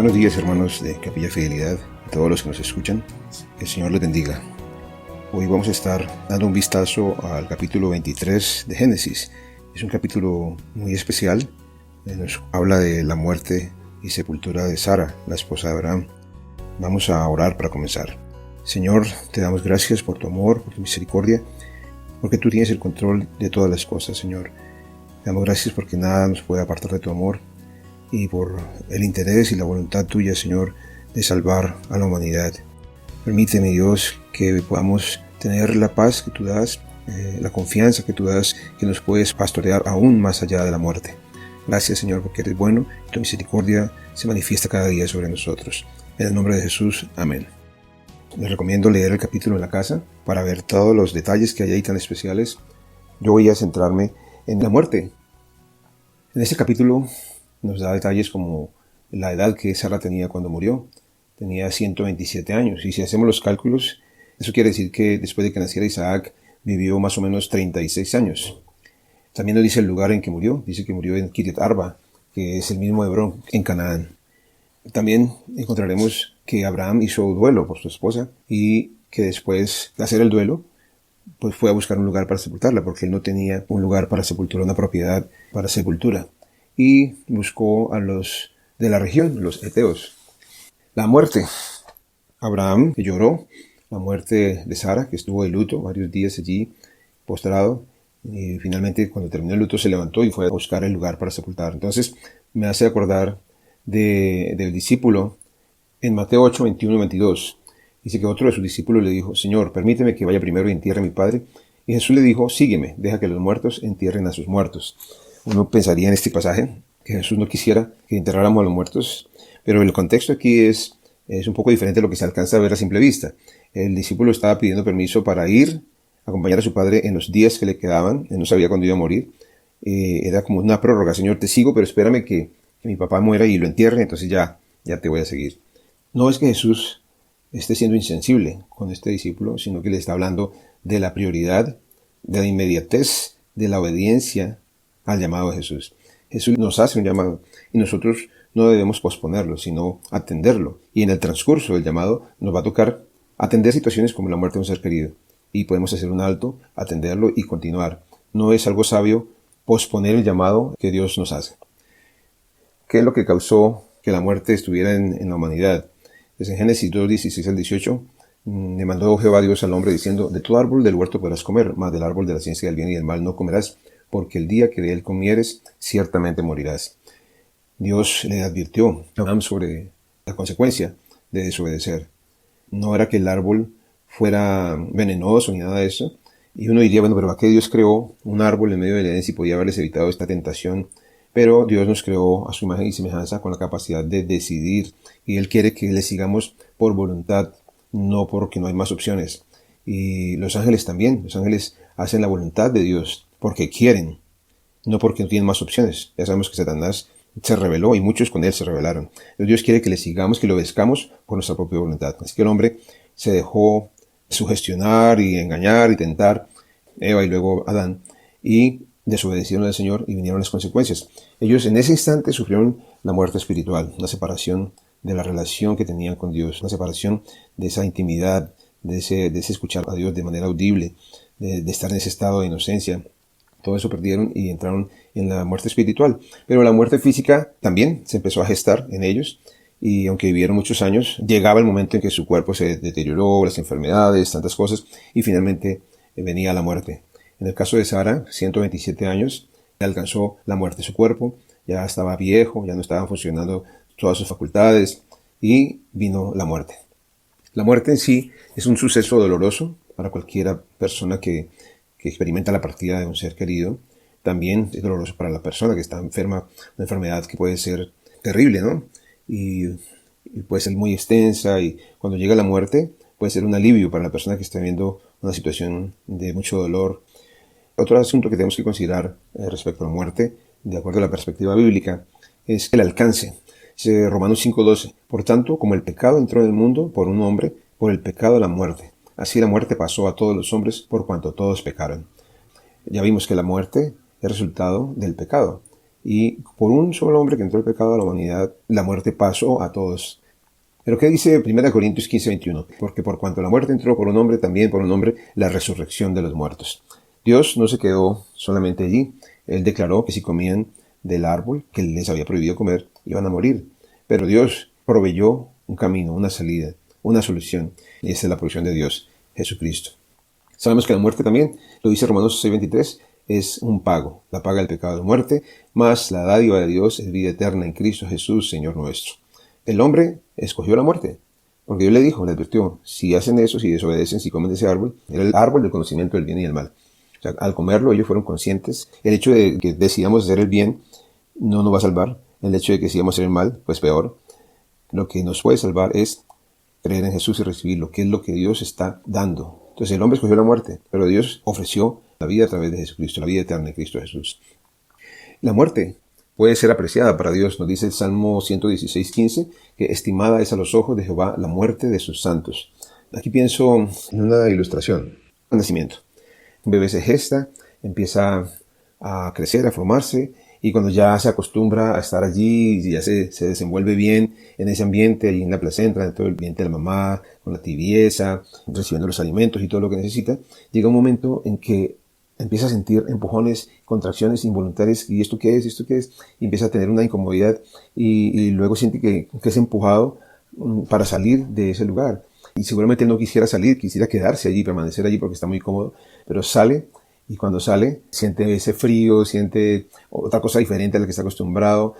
Buenos días, hermanos de Capilla Fidelidad y todos los que nos escuchan. Que el Señor les bendiga. Hoy vamos a estar dando un vistazo al capítulo 23 de Génesis. Es un capítulo muy especial. Nos habla de la muerte y sepultura de Sara, la esposa de Abraham. Vamos a orar para comenzar. Señor, te damos gracias por tu amor, por tu misericordia, porque tú tienes el control de todas las cosas, Señor. Te damos gracias porque nada nos puede apartar de tu amor y por el interés y la voluntad tuya, Señor, de salvar a la humanidad. Permíteme, Dios, que podamos tener la paz que tú das, la confianza que tú das, que nos puedes pastorear aún más allá de la muerte. Gracias, Señor, porque eres bueno y tu misericordia se manifiesta cada día sobre nosotros. En el nombre de Jesús, amén. Les recomiendo leer el capítulo en la casa para ver todos los detalles que hay ahí tan especiales. Yo voy a centrarme en la muerte. En este capítulo nos da detalles como la edad que Sara tenía cuando murió. Tenía 127 años. Y si hacemos los cálculos, eso quiere decir que después de que naciera Isaac, vivió más o menos 36 años. También nos dice el lugar en que murió. Dice que murió en Kiriat Arba, que es el mismo Hebrón, en Canaán. También encontraremos que Abraham hizo duelo por su esposa y que después de hacer el duelo, pues fue a buscar un lugar para sepultarla, porque él no tenía un lugar para sepultura, una propiedad para sepultura. Y buscó a los de la región, los heteos. La muerte. Abraham, que lloró, la muerte de Sara, que estuvo de luto varios días allí postrado, y finalmente cuando terminó el luto se levantó y fue a buscar el lugar para sepultar. Entonces me hace acordar del discípulo en Mateo 8, 21 y 22. Dice que otro de sus discípulos le dijo: Señor, permíteme que vaya primero y entierre a mi padre. Y Jesús le dijo: sígueme, deja que los muertos entierren a sus muertos. Uno pensaría en este pasaje que Jesús no quisiera que enterráramos a los muertos, pero el contexto aquí es un poco diferente a lo que se alcanza a ver a simple vista. El discípulo estaba pidiendo permiso para ir a acompañar a su padre en los días que le quedaban. Él no sabía cuándo iba a morir. Era como una prórroga: Señor, te sigo, pero espérame que mi papá muera y lo entierre, entonces ya te voy a seguir. No es que Jesús esté siendo insensible con este discípulo, sino que le está hablando de la prioridad, de la inmediatez, de la obediencia al llamado de Jesús. Jesús nos hace un llamado y nosotros no debemos posponerlo, sino atenderlo. Y en el transcurso del llamado nos va a tocar atender situaciones como la muerte de un ser querido. Y podemos hacer un alto, atenderlo y continuar. No es algo sabio posponer el llamado que Dios nos hace. ¿Qué es lo que causó que la muerte estuviera en la humanidad? Pues en Génesis 2, 16 al 18, le mandó Jehová Dios al hombre diciendo: de todo árbol del huerto podrás comer, mas del árbol de la ciencia del bien y del mal no comerás, porque el día que de él comieres, ciertamente morirás. Dios le advirtió a Abraham sobre la consecuencia de desobedecer. No era que el árbol fuera venenoso ni nada de eso. Y uno diría: bueno, pero ¿a qué Dios creó un árbol en medio del Edén si podía haberles evitado esta tentación? Pero Dios nos creó a su imagen y semejanza con la capacidad de decidir. Y Él quiere que le sigamos por voluntad, no porque no hay más opciones. Y los ángeles también. Los ángeles hacen la voluntad de Dios porque quieren, no porque no tienen más opciones. Ya sabemos que Satanás se rebeló y muchos con él se rebelaron. Entonces Dios quiere que le sigamos, que lo obedezcamos por nuestra propia voluntad. Así que el hombre se dejó sugestionar y engañar y tentar, Eva y luego Adán, y desobedecieron al Señor y vinieron las consecuencias. Ellos en ese instante sufrieron la muerte espiritual, la separación de la relación que tenían con Dios, la separación de esa intimidad, de ese escuchar a Dios de manera audible, de estar en ese estado de inocencia. Todo eso perdieron y entraron en la muerte espiritual. Pero la muerte física también se empezó a gestar en ellos. Y aunque vivieron muchos años, llegaba el momento en que su cuerpo se deterioró, las enfermedades, tantas cosas, y finalmente venía la muerte. En el caso de Sara, 127 años, le alcanzó la muerte de su cuerpo. Ya estaba viejo, ya no estaban funcionando todas sus facultades, y vino la muerte. La muerte en sí es un suceso doloroso para cualquiera persona que experimenta la partida de un ser querido. También es doloroso para la persona que está enferma, una enfermedad que puede ser terrible, ¿no? Y puede ser muy extensa, y cuando llega la muerte puede ser un alivio para la persona que está viviendo una situación de mucho dolor. Otro asunto que tenemos que considerar respecto a la muerte, de acuerdo a la perspectiva bíblica, es el alcance. Dice Romanos 5:12: por tanto, como el pecado entró en el mundo por un hombre, por el pecado la muerte. Así la muerte pasó a todos los hombres por cuanto todos pecaron. Ya vimos que la muerte es resultado del pecado. Y por un solo hombre que entró el pecado a la humanidad, la muerte pasó a todos. Pero ¿qué dice 1 Corintios 15:21? Porque por cuanto la muerte entró por un hombre, también por un hombre la resurrección de los muertos. Dios no se quedó solamente allí. Él declaró que si comían del árbol que les había prohibido comer, iban a morir. Pero Dios proveyó un camino, una salida, una solución. Y esa es la provisión de Dios, Jesucristo. Sabemos que la muerte también, lo dice Romanos 6:23, es un pago. La paga del pecado de muerte, más la dádiva de Dios es vida eterna en Cristo Jesús, Señor nuestro. El hombre escogió la muerte, porque Dios le dijo, le advirtió, si hacen eso, si desobedecen, si comen de ese árbol, era el árbol del conocimiento del bien y del mal. O sea, al comerlo ellos fueron conscientes. El hecho de que decidamos hacer el bien no nos va a salvar. El hecho de que decidamos hacer el mal, pues peor. Lo que nos puede salvar es creer en Jesús y recibirlo, que es lo que Dios está dando. Entonces el hombre escogió la muerte, pero Dios ofreció la vida a través de Jesucristo, la vida eterna en Cristo Jesús. La muerte puede ser apreciada para Dios, nos dice el Salmo 116:15, que estimada es a los ojos de Jehová la muerte de sus santos. Aquí pienso en una ilustración, un nacimiento. Un bebé se gesta, empieza a crecer, a formarse, y cuando ya se acostumbra a estar allí y ya se desenvuelve bien en ese ambiente, allí en la placenta, en todo el ambiente de la mamá, con la tibieza, recibiendo los alimentos y todo lo que necesita, llega un momento en que empieza a sentir empujones, contracciones involuntarias, ¿y esto qué es? ¿Esto qué es? Y empieza a tener una incomodidad y luego siente que es empujado para salir de ese lugar. Y seguramente no quisiera salir, quisiera quedarse allí, permanecer allí porque está muy cómodo, pero sale y cuando sale siente ese frío, siente otra cosa diferente a la que está acostumbrado.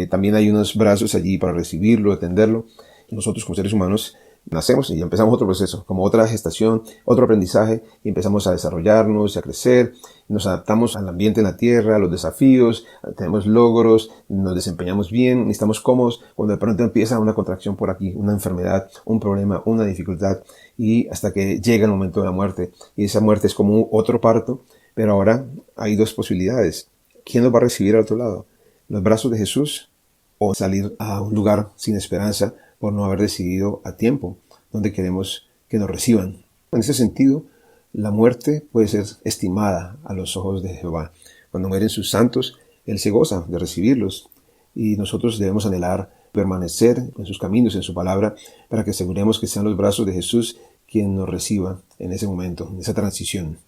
También hay unos brazos allí para recibirlo, atenderlo. Nosotros como seres humanos nacemos y empezamos otro proceso, como otra gestación, otro aprendizaje, y empezamos a desarrollarnos, a crecer, nos adaptamos al ambiente en la tierra, a los desafíos, tenemos logros, nos desempeñamos bien, estamos cómodos, cuando de pronto empieza una contracción por aquí, una enfermedad, un problema, una dificultad, y hasta que llega el momento de la muerte, y esa muerte es como otro parto, pero ahora hay dos posibilidades. ¿Quién nos va a recibir al otro lado? ¿Los brazos de Jesús o salir a un lugar sin esperanza por no haber decidido a tiempo donde queremos que nos reciban? En ese sentido, la muerte puede ser estimada a los ojos de Jehová. Cuando mueren sus santos, Él se goza de recibirlos y nosotros debemos anhelar permanecer en sus caminos, en su palabra, para que aseguremos que sean los brazos de Jesús quien nos reciba en ese momento, en esa transición.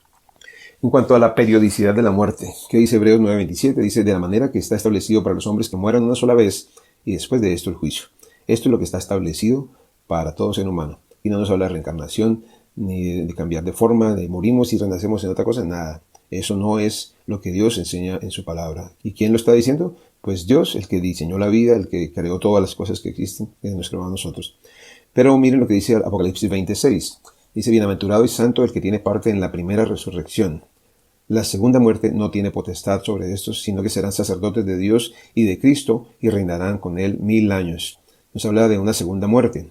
En cuanto a la periodicidad de la muerte, ¿qué dice Hebreos 9:27? Dice, de la manera que está establecido para los hombres que mueran una sola vez y después de esto el juicio. Esto es lo que está establecido para todo ser humano. Y no nos habla de reencarnación, ni de cambiar de forma, de morimos y renacemos en otra cosa, nada. Eso no es lo que Dios enseña en su palabra. ¿Y quién lo está diciendo? Pues Dios, el que diseñó la vida, el que creó todas las cosas que existen, que nos creó a nosotros. Pero miren lo que dice Apocalipsis 20:6. Dice, bienaventurado y santo el que tiene parte en la primera resurrección. La segunda muerte no tiene potestad sobre estos, sino que serán sacerdotes de Dios y de Cristo y reinarán con él 1000 años. Nos habla de una segunda muerte.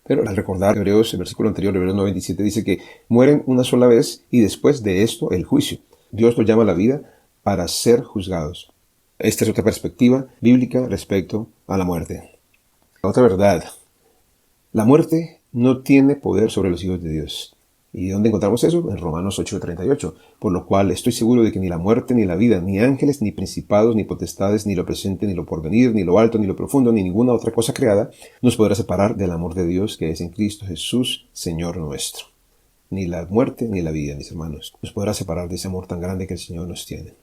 Pero al recordar Hebreos, el versículo anterior, Hebreos 9:27, dice que mueren una sola vez y después de esto el juicio. Dios los llama a la vida para ser juzgados. Esta es otra perspectiva bíblica respecto a la muerte. Otra verdad. La muerte no tiene poder sobre los hijos de Dios. ¿Y dónde encontramos eso? En Romanos 8:38. Por lo cual estoy seguro de que ni la muerte, ni la vida, ni ángeles, ni principados, ni potestades, ni lo presente, ni lo porvenir, ni lo alto, ni lo profundo, ni ninguna otra cosa creada, nos podrá separar del amor de Dios que es en Cristo Jesús, Señor nuestro. Ni la muerte, ni la vida, mis hermanos, nos podrá separar de ese amor tan grande que el Señor nos tiene.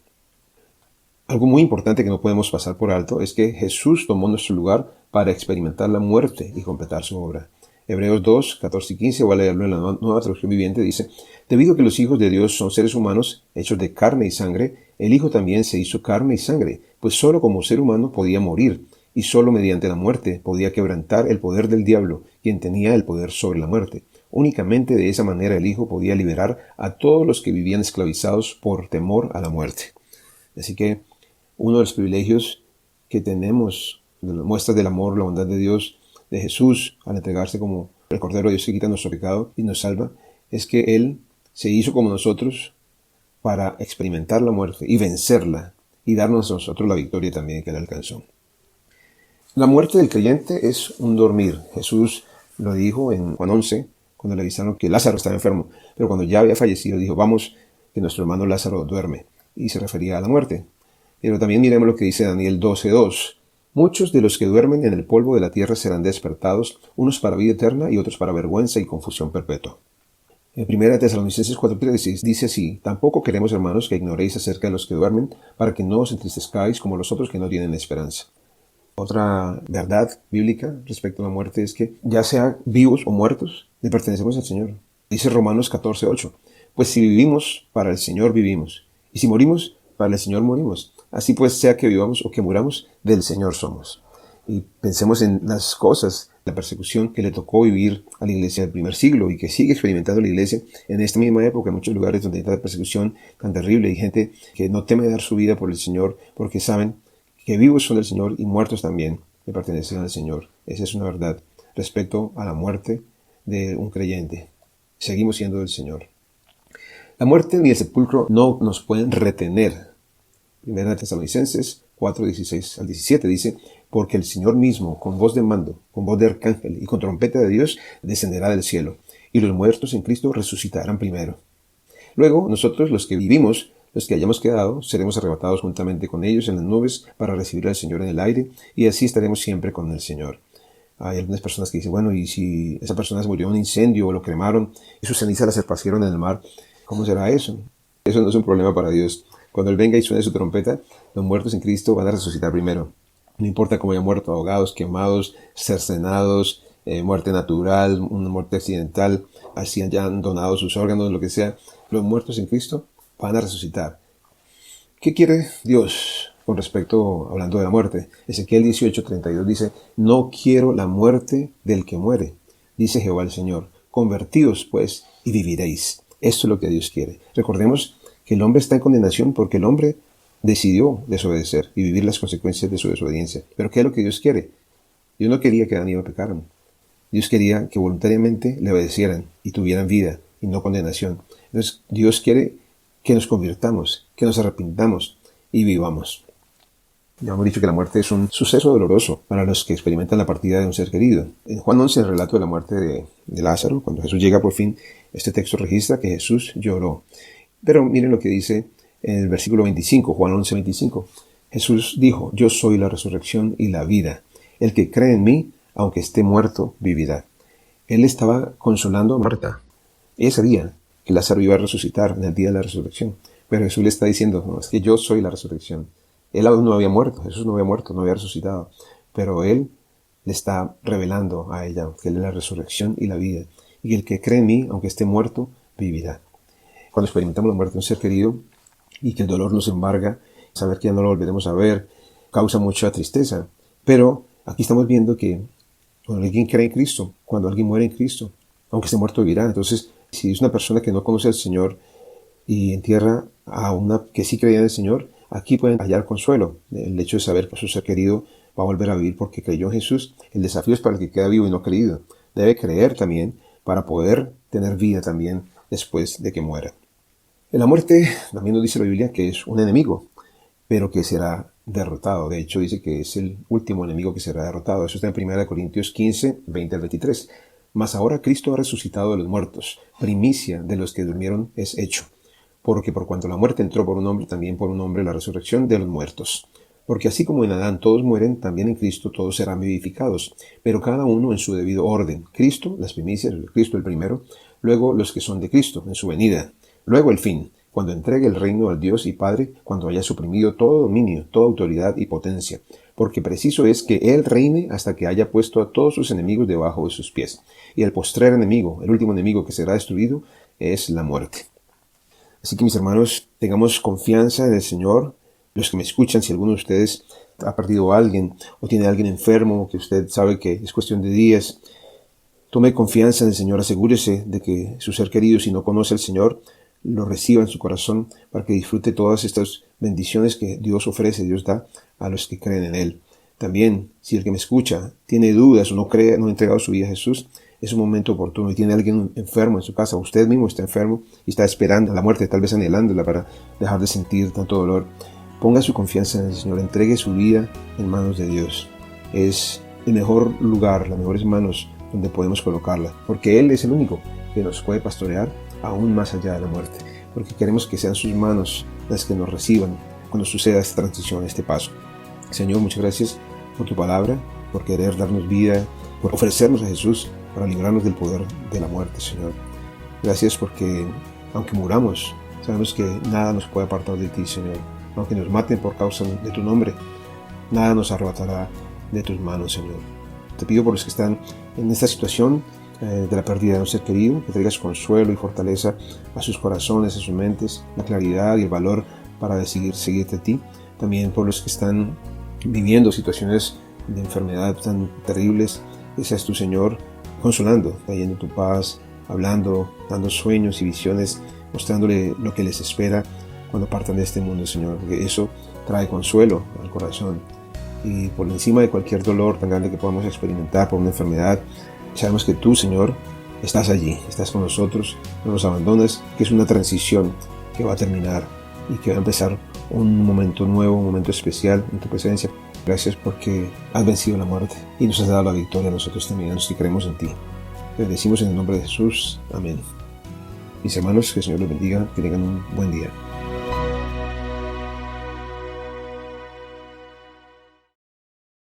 Algo muy importante que no podemos pasar por alto es que Jesús tomó nuestro lugar para experimentar la muerte y completar su obra. Hebreos 2, 14 y 15, voy a leerlo en la Nueva Traducción Viviente, dice, debido a que los hijos de Dios son seres humanos, hechos de carne y sangre, el Hijo también se hizo carne y sangre, pues sólo como ser humano podía morir, y sólo mediante la muerte podía quebrantar el poder del diablo, quien tenía el poder sobre la muerte. Únicamente de esa manera el Hijo podía liberar a todos los que vivían esclavizados por temor a la muerte. Así que uno de los privilegios que tenemos, de las muestras del amor, la bondad de Dios, de Jesús, al entregarse como el Cordero de Dios que quita nuestro pecado y nos salva, es que Él se hizo como nosotros para experimentar la muerte y vencerla y darnos a nosotros la victoria también que Él alcanzó. La muerte del creyente es un dormir. Jesús lo dijo en Juan 11, cuando le avisaron que Lázaro estaba enfermo, pero cuando ya había fallecido dijo, vamos, que nuestro hermano Lázaro duerme, y se refería a la muerte. Pero también miremos lo que dice Daniel 12:2. Muchos de los que duermen en el polvo de la tierra serán despertados, unos para vida eterna y otros para vergüenza y confusión perpetua. En 1 Tesalonicenses 4:13 dice así: tampoco queremos, hermanos, que ignoréis acerca de los que duermen, para que no os entristezcáis como los otros que no tienen esperanza. Otra verdad bíblica respecto a la muerte es que, ya sea vivos o muertos, le pertenecemos al Señor. Dice Romanos 14:8: pues si vivimos, para el Señor vivimos, y si morimos, para el Señor morimos. Así pues, sea que vivamos o que muramos, del Señor somos. Y pensemos en las cosas, la persecución que le tocó vivir a la iglesia del primer siglo y que sigue experimentando la iglesia en esta misma época, en muchos lugares donde hay tanta persecución tan terrible. Hay gente que no teme dar su vida por el Señor porque saben que vivos son del Señor y muertos también le pertenecen al Señor. Esa es una verdad respecto a la muerte de un creyente. Seguimos siendo del Señor. La muerte ni el sepulcro no nos pueden retener. 1 Tesalonicenses 4:16 al 17 dice: porque el Señor mismo, con voz de mando, con voz de arcángel y con trompeta de Dios, descenderá del cielo, y los muertos en Cristo resucitarán primero. Luego, nosotros, los que vivimos, los que hayamos quedado, seremos arrebatados juntamente con ellos en las nubes para recibir al Señor en el aire, y así estaremos siempre con el Señor. Hay algunas personas que dicen: bueno, y si esa persona se murió en un incendio o lo cremaron y sus cenizas las esparcieron en el mar, ¿cómo será eso? Eso no es un problema para Dios. Cuando Él venga y suene su trompeta, los muertos en Cristo van a resucitar primero. No importa cómo hayan muerto, ahogados, quemados, cercenados, muerte natural, una muerte accidental, así hayan donado sus órganos, lo que sea, los muertos en Cristo van a resucitar. ¿Qué quiere Dios con respecto, hablando de la muerte? Ezequiel 18:32 dice: no quiero la muerte del que muere, dice Jehová el Señor. Convertíos pues y viviréis. Esto es lo que Dios quiere. Recordemos que el hombre está en condenación porque el hombre decidió desobedecer y vivir las consecuencias de su desobediencia. Pero ¿qué es lo que Dios quiere? Dios no quería que Adán y Eva pecaran. Dios quería que voluntariamente le obedecieran y tuvieran vida y no condenación. Entonces Dios quiere que nos convirtamos, que nos arrepintamos y vivamos. Ya hemos dicho que la muerte es un suceso doloroso para los que experimentan la partida de un ser querido. En Juan 11, el relato de la muerte de Lázaro, cuando Jesús llega por fin, este texto registra que Jesús lloró. Pero miren lo que dice en el versículo 25, Juan 11:25. Jesús dijo: yo soy la resurrección y la vida. El que cree en mí, aunque esté muerto, vivirá. Él estaba consolando a Marta. Ella sabía que Lázaro iba a resucitar en el día de la resurrección. Pero Jesús le está diciendo: no, es que yo soy la resurrección. Él aún no había muerto, Jesús no había muerto, no había resucitado. Pero Él le está revelando a ella que Él es la resurrección y la vida. Y el que cree en mí, aunque esté muerto, vivirá. Cuando experimentamos la muerte de un ser querido y que el dolor nos embarga, saber que ya no lo volveremos a ver, causa mucha tristeza. Pero aquí estamos viendo que cuando alguien cree en Cristo, cuando alguien muere en Cristo, aunque esté muerto, vivirá. Entonces, si es una persona que no conoce al Señor y entierra a una que sí creía en el Señor, aquí pueden hallar consuelo. El hecho de saber que su ser querido va a volver a vivir porque creyó en Jesús. El desafío es para el que queda vivo y no ha creído. Debe creer también para poder tener vida también después de que muera. En la muerte también nos dice la Biblia que es un enemigo, pero que será derrotado. De hecho, dice que es el último enemigo que será derrotado. Eso está en 1 Corintios 15, 20 al 23. Mas ahora Cristo ha resucitado de los muertos. Primicia de los que durmieron es hecho. Porque por cuanto la muerte entró por un hombre, también por un hombre la resurrección de los muertos. Porque así como en Adán todos mueren, también en Cristo todos serán vivificados, pero cada uno en su debido orden. Cristo, las primicias, Cristo el primero, luego los que son de Cristo, en su venida. Luego el fin, cuando entregue el reino al Dios y Padre, cuando haya suprimido todo dominio, toda autoridad y potencia. Porque preciso es que Él reine hasta que haya puesto a todos sus enemigos debajo de sus pies. Y el postrer enemigo, el último enemigo que será destruido, es la muerte. Así que mis hermanos, tengamos confianza en el Señor. Los que me escuchan, si alguno de ustedes ha perdido a alguien o tiene a alguien enfermo, que usted sabe que es cuestión de días, tome confianza en el Señor, asegúrese de que su ser querido, si no conoce al Señor, lo reciba en su corazón para que disfrute todas estas bendiciones que Dios ofrece, Dios da a los que creen en Él. También, si el que me escucha tiene dudas o no cree, no ha entregado su vida a Jesús, es un momento oportuno y tiene alguien enfermo en su casa, usted mismo está enfermo y está esperando la muerte, tal vez anhelándola para dejar de sentir tanto dolor. Ponga su confianza en el Señor, entregue su vida en manos de Dios. Es el mejor lugar, las mejores manos donde podemos colocarla, porque Él es el único que nos puede pastorear aún más allá de la muerte, porque queremos que sean sus manos las que nos reciban, cuando suceda esta transición, este paso. Señor, muchas gracias por tu palabra, por querer darnos vida, por ofrecernos a Jesús para librarnos del poder de la muerte, Señor. Gracias porque, aunque muramos, sabemos que nada nos puede apartar de ti, Señor. Aunque nos maten por causa de tu nombre, nada nos arrebatará de tus manos, Señor. Te pido por los que están en esta situación de la pérdida de un ser querido, que traigas consuelo y fortaleza a sus corazones, a sus mentes, la claridad y el valor para seguirte a ti. También por los que están viviendo situaciones de enfermedad tan terribles, que seas tu Señor consolando, trayendo tu paz, hablando, dando sueños y visiones, mostrándole lo que les espera cuando partan de este mundo, Señor, porque eso trae consuelo al corazón. Y por encima de cualquier dolor tan grande que podamos experimentar por una enfermedad, sabemos que tú, Señor, estás allí, estás con nosotros, no nos abandonas, que es una transición que va a terminar y que va a empezar un momento nuevo, un momento especial en tu presencia. Gracias porque has vencido la muerte y nos has dado la victoria a nosotros también, a los que creemos en ti. Te bendecimos en el nombre de Jesús. Amén. Mis hermanos, que el Señor los bendiga, que tengan un buen día.